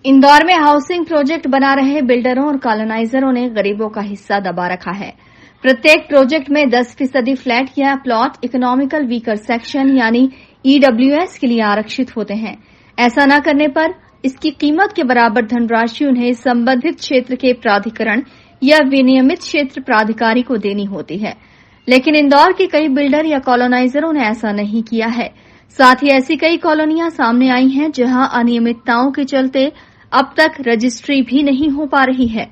इंदौर में housing project बना रहे बिल्डरों और कॉलोनाइजरों ने गरीबों का हिस्सा दबा रखा है। प्रत्येक प्रोजेक्ट में 10% फ्लैट या प्लॉट इकोनॉमिकल वीकर सेक्शन यानी ईडब्ल्यूएस के लिए आरक्षित होते हैं। ऐसा न करने पर इसकी कीमत के बराबर धनराशि उन्हें संबंधित क्षेत्र के प्राधिकरण या विनियमित क्षेत्र प्राधिकारी को देनी होती है। लेकिन इंदौर के कई बिल्डर या कॉलोनाइजरों ने ऐसा नहीं किया है। साथ ही ऐसी कई कॉलोनियां सामने आई हैं जहां अनियमितताओं के चलते अब तक रजिस्ट्री भी नहीं हो पा रही है।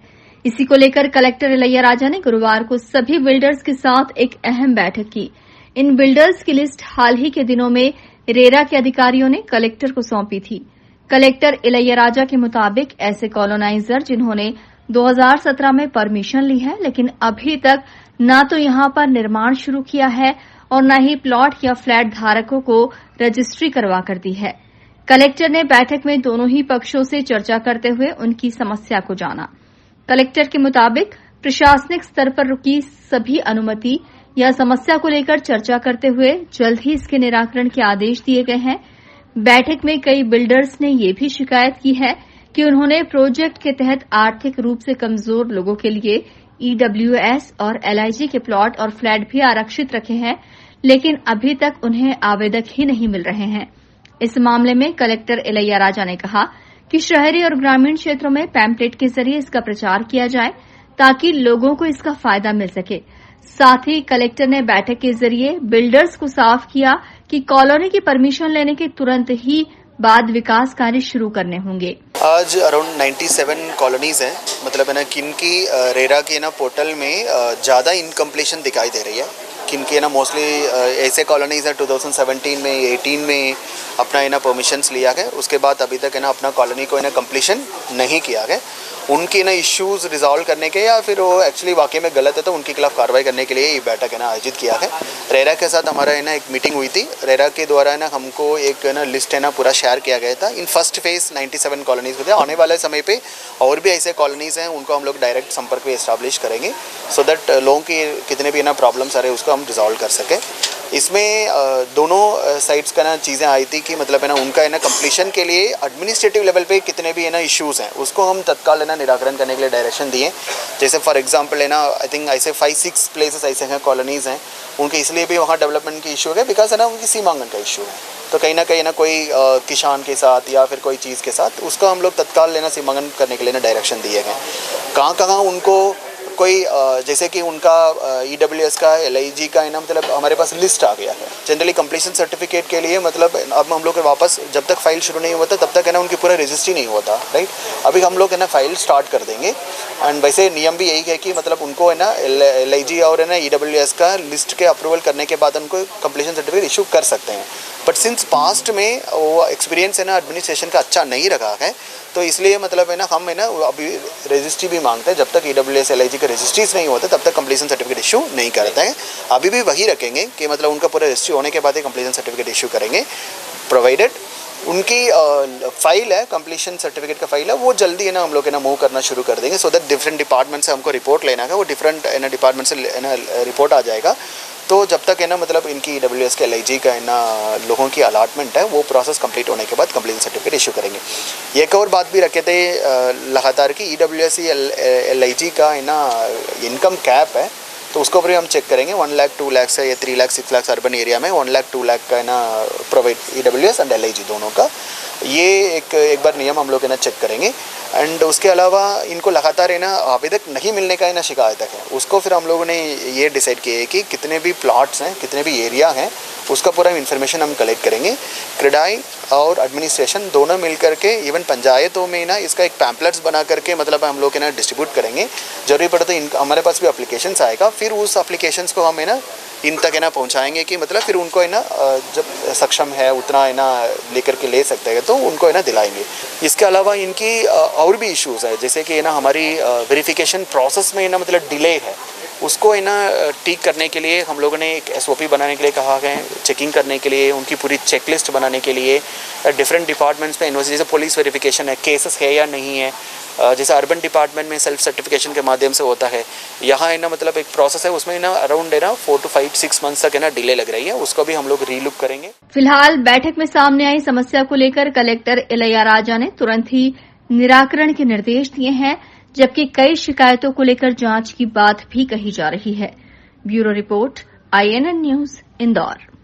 इसी को लेकर कलेक्टर इलैयाराजा ने गुरुवार को सभी बिल्डर्स के साथ एक अहम बैठक की। इन बिल्डर्स की लिस्ट हाल ही के दिनों में रेरा के अधिकारियों ने कलेक्टर को सौंपी थी। कलेक्टर इलैयाराजा के मुताबिक ऐसे कॉलोनाइजर जिन्होंने 2017 में परमिशन ली है लेकिन अभी तक न तो यहां पर निर्माण शुरू किया है और न ही प्लॉट या फ्लैट धारकों को रजिस्ट्री करवा कर दी है। कलेक्टर ने बैठक में दोनों ही पक्षों से चर्चा करते हुए उनकी समस्या को जाना। कलेक्टर के मुताबिक प्रशासनिक स्तर पर रुकी सभी अनुमति या समस्या को लेकर चर्चा करते हुए जल्द ही इसके निराकरण के आदेश दिए गए हैं। बैठक में कई बिल्डर्स ने ये भी शिकायत की है कि उन्होंने प्रोजेक्ट के तहत आर्थिक रूप से कमजोर लोगों के लिए ईडब्ल्यूएस और एलआईजी के प्लॉट और फ्लैट भी आरक्षित रखे हैं, लेकिन अभी तक उन्हें आवेदक ही नहीं मिल रहे हैं। इस मामले में कलेक्टर इलैयाराजा ने कहा कि शहरी और ग्रामीण क्षेत्रों में पैम्पलेट के जरिए इसका प्रचार किया जाए ताकि लोगों को इसका फायदा मिल सके। साथ ही कलेक्टर ने बैठक के जरिए बिल्डर्स को साफ किया कि कॉलोनी की परमिशन लेने के तुरंत ही बाद विकास कार्य शुरू करने होंगे। आज अराउंड 97 कॉलोनीज हैं, मतलब है ना किनकी रेरा के ना पोर्टल में ज़्यादा इनकम्प्लीशन दिखाई दे रही है। किनके ना मोस्टली ऐसे कॉलोनीज है 2017 में 18 में अपना है ना परमिशंस लिया गया, उसके बाद अभी तक है ना अपना कॉलोनी को है ना कम्प्लीशन नहीं किया गया। उनके ना इश्यूज रिजॉल्व करने के या फिर वो एक्चुअली वाकई में गलत है तो उनके खिलाफ कार्रवाई करने के लिए ये बैठक है ना आयोजित किया गया। रेरा के साथ हमारा है ना एक मीटिंग हुई थी। रेरा के द्वारा है ना हमको एक ना लिस्ट है ना पूरा शेयर किया गया था। इन फर्स्ट फेज 97 कॉलोनीज थे। आने वाले समय पे और भी ऐसे कॉलोनीज हैं उनको हम लोग डायरेक्ट संपर्क में एस्टैब्लिश करेंगे सो दैट लोगों की कितने भी ना प्रॉब्लम्स आ रहे उसको हम रिजॉल्व कर सकें। इसमें दोनों साइड्स का ना चीज़ें आई थी कि मतलब है ना उनका है ना कंप्लीशन के लिए एडमिनिस्ट्रेटिव लेवल पे कितने भी है ना इश्यूज़ हैं उसको हम तत्काल है ना निराकरण करने के लिए डायरेक्शन दिए। जैसे फॉर एग्जांपल है ना आई थिंक ऐसे 5-6 प्लेसेस ऐसे हैं कॉलोनीज़ हैं उनके इसलिए भी वहाँ डेवलपमेंट की इशू है बिकॉज है ना उनकी सीमांकन का इशू है। तो कहीं ना कोई किसान के साथ या फिर कोई चीज़ के साथ उसको हम लोग तत्काल लेना सीमांकन करने के लिए ना डायरेक्शन दिए गए। कहाँ उनको कोई जैसे कि उनका ईडब्ल्यूएस का एलआईजी का है ना मतलब हमारे पास लिस्ट आ गया है। जनरली कंप्लीशन सर्टिफिकेट के लिए मतलब अब हम लोग वापस जब तक फाइल शुरू नहीं होता तब तक है ना उनकी पूरा रजिस्ट्री नहीं होता, राइट। अभी हम लोग है ना फाइल स्टार्ट कर देंगे एंड वैसे नियम भी यही है कि मतलब उनको है ना एलआईजी और है ना ईडब्ल्यूएस का लिस्ट के अप्रूवल करने के बाद उनको कंप्लीशन सर्टिफिकेट इशू कर सकते हैं। बट सिंस पास्ट में वो एक्सपीरियंस है ना एडमिनिस्ट्रेशन का अच्छा नहीं रखा है तो इसलिए मतलब है ना हम है ना अभी रजिस्ट्री भी मांगते हैं। जब तक ईडब्ल्यूएस एलआईजी का रजिस्ट्रीज नहीं होते तब तक कंप्लीशन सर्टिफिकेट इशू नहीं करते हैं। अभी भी वही रखेंगे कि मतलब उनका पूरा रजिस्ट्री होने के बाद ही कंप्लीशन सर्टिफिकेट इशू करेंगे, प्रोवाइडेड उनकी फाइल है कंप्लीशन सर्टिफिकेट का फाइल है वो जल्दी है ना हम लोग है ना मूव करना शुरू कर देंगे सो दैट डिफरेंट डिपार्टमेंट से हमको रिपोर्ट लेना है वो डिफरेंट है ना डिपार्टमेंट से है ना रिपोर्ट आ जाएगा। तो जब तक है ना मतलब इनकी ईडब्ल्यूएस के एलआईजी का है ना लोगों की अलॉटमेंट है वो प्रोसेस कंप्लीट होने के बाद कंप्लीशन सर्टिफिकेट इशू करेंगे। एक और बात भी रखे थे लगातार कि ईडब्ल्यूएस एलआईजी का है ना इनकम कैप है तो उसको भी हम चेक करेंगे। 1 लाख 2 लाख से या 3 लाख 6 लाख अर्बन एरिया में 1 लाख 2 लाख का है ना प्रोवाइड ईडब्ल्यूएस एंड एलआईजी दोनों का ये एक बार नियम हम लोग है ना चेक करेंगे। एंड उसके अलावा इनको लगातार है ना आवेदक नहीं मिलने का है ना शिकायत है उसको फिर हम लोगों ने ये डिसाइड किया है कि कितने भी प्लॉट्स हैं कितने भी एरिया हैं उसका पूरा इन्फॉर्मेशन हम कलेक्ट करेंगे। क्रेडाई और एडमिनिस्ट्रेशन दोनों मिल करके इवन पंचायतों में ना इसका एक पैम्पलेट्स बना करके मतलब हम लोग है ना डिस्ट्रीब्यूट करेंगे। जरूरी पड़े तो हमारे पास भी एप्लीकेशंस आएगा फिर उस एप्लीकेशंस को हम है ना इन तक है ना पहुँचाएंगे कि मतलब फिर उनको है ना जब सक्षम है उतना है ना लेकर के ले सकते हैं तो उनको है ना दिलाएंगे। इसके अलावा इनकी और भी इश्यूज़ है जैसे कि है ना हमारी वेरिफिकेशन प्रोसेस में है ना मतलब डिले है उसको है ना ठीक करने के लिए हम लोगों ने एक एसओपी बनाने के लिए कहा है। चेकिंग करने के लिए उनकी पूरी चेकलिस्ट बनाने के लिए डिफरेंट डिपार्टमेंट्स में इन्वेस्टिगेशन जैसे पुलिस वेरिफिकेशन है केसेस है या नहीं है जैसे अर्बन डिपार्टमेंट में सेल्फ सर्टिफिकेशन के माध्यम से होता है। यहाँ है ना मतलब एक प्रोसेस है उसमें ना अराउंड है ना 4 to 5-6 मंथ्स तक है ना डिले लग रही है उसको भी हम लोग रीलुक करेंगे। फिलहाल बैठक में सामने आई समस्या को लेकर कलेक्टर इलैयाराजा ने तुरंत ही निराकरण के निर्देश दिए हैं, जबकि कई शिकायतों को लेकर जांच की बात भी कही जा रही है। Bureau report, INN news, Indore.